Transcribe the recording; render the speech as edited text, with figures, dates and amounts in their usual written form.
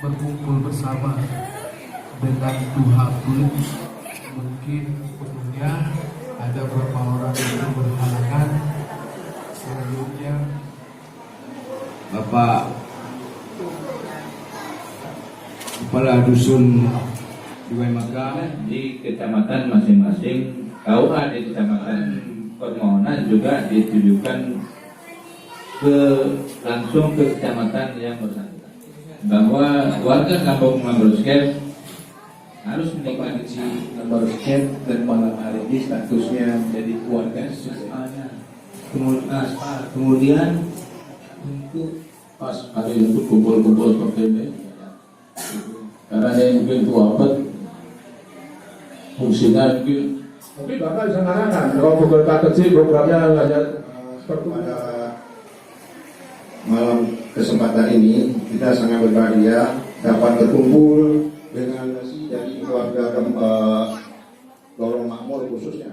berkumpul bersama dengan duha pun mungkin umumnya ada beberapa orang yang berhalangan. Selanjutnya Bapak Kepala Dusun Dua Maka di kecamatan masing-masing, KUA di kecamatan permohonan juga ditujukan langsung ke kecamatan yang bersangkutan, bahwa warga kampung Mambrosket harus menikmati Mambrosket dan malam hari ini statusnya menjadi keluarga semuanya. Kemudian untuk pas hari itu kumpul-kumpul seperti ini, karena yang mungkin tuapat fungsinya mungkin. Tapi Bapak bisa mengatakan kalau pemerintah kecil programnya hanya seperti pada malam kesempatan ini kita sangat berbahagia dapat berkumpul dengan dari keluarga Lorong Makmur khususnya